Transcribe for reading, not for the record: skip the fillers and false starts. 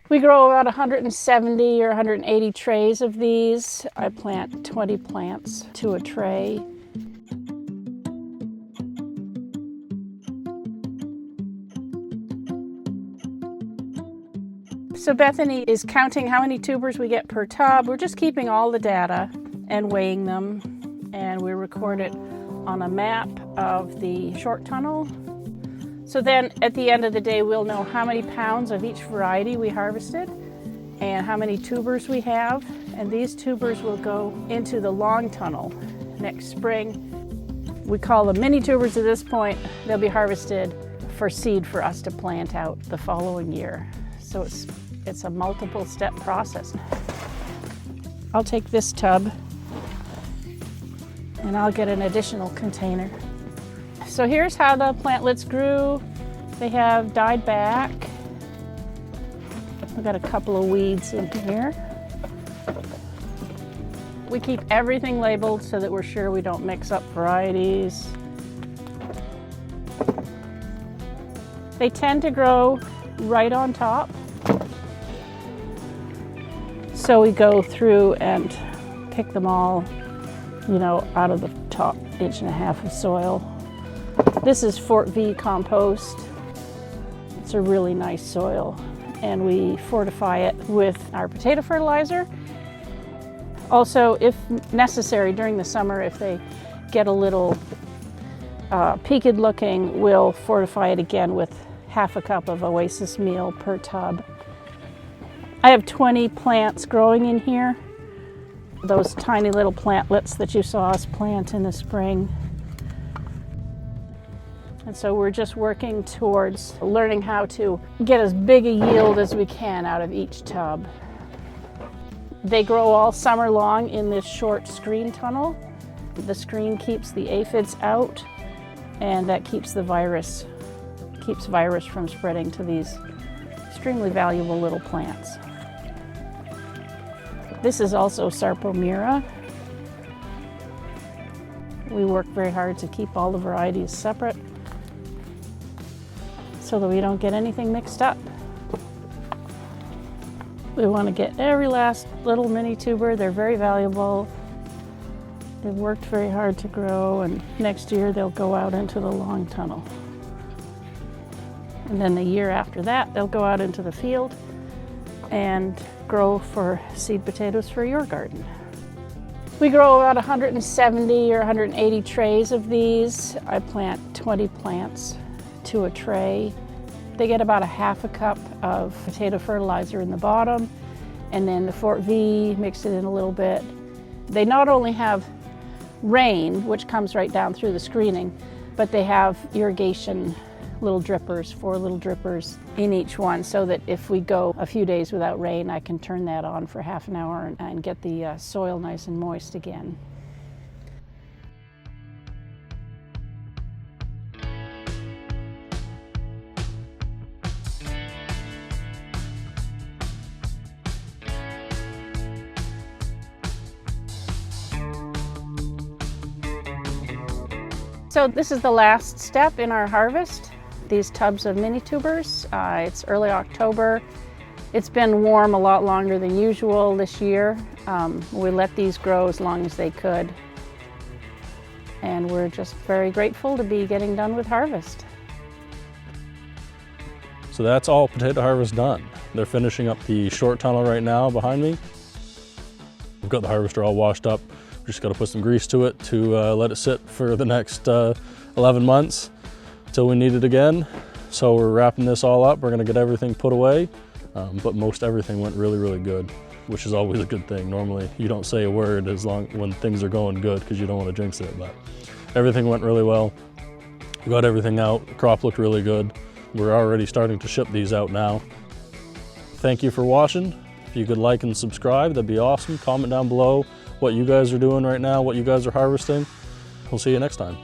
We grow about 170 or 180 trays of these. I plant 20 plants to a tray. So Bethany is counting how many tubers we get per tub. We're just keeping all the data and weighing them, and we record it on a map of the short tunnel. So then at the end of the day, we'll know how many pounds of each variety we harvested and how many tubers we have. And these tubers will go into the long tunnel next spring. We call them mini tubers at this point. They'll be harvested for seed for us to plant out the following year. So it's a multiple step process. I'll take this tub and I'll get an additional container. So here's how the plantlets grew. They have died back. We've got a couple of weeds in here. We keep everything labeled so that we're sure we don't mix up varieties. They tend to grow right on top. So we go through and pick them all, out of the top 1.5 inches of soil. This is Fort V compost. It's a really nice soil, and we fortify it with our potato fertilizer. Also, if necessary, during the summer, if they get a little peaked looking, we'll fortify it again with 1/2 cup of Oasis meal per tub. I have 20 plants growing in here. Those tiny little plantlets that you saw us plant in the spring. And so we're just working towards learning how to get as big a yield as we can out of each tub. They grow all summer long in this short screen tunnel. The screen keeps the aphids out, and that keeps virus from spreading to these extremely valuable little plants. This is also Sarpomira. We work very hard to keep all the varieties separate so that we don't get anything mixed up. We want to get every last little mini tuber. They're very valuable. They've worked very hard to grow, and next year they'll go out into the long tunnel. And then the year after that, they'll go out into the field and grow for seed potatoes for your garden. We grow about 170 or 180 trays of these. I plant 20 plants to a tray. They get about 1/2 cup of potato fertilizer in the bottom, and then the Fort V, mix it in a little bit. They not only have rain, which comes right down through the screening, but they have irrigation little drippers, 4 little drippers in each one, so that if we go a few days without rain, I can turn that on for 1/2 hour and get the soil nice and moist again. So this is the last step in our harvest. These tubs of mini tubers. It's early October. It's been warm a lot longer than usual this year. We let these grow as long as they could. And we're just very grateful to be getting done with harvest. So that's all potato harvest done. They're finishing up the short tunnel right now behind me. We've got the harvester all washed up. We just got to put some grease to it to let it sit for the next 11 months. Till we need it again. So we're wrapping this all up. We're gonna get everything put away, but most everything went really, really good, which is always a good thing. Normally you don't say a word when things are going good because you don't want to jinx it, but everything went really well. We got everything out. The crop looked really good. We're already starting to ship these out now. Thank you for watching. If you could like and subscribe, that'd be awesome. Comment down below what you guys are doing right now, what you guys are harvesting. We'll see you next time.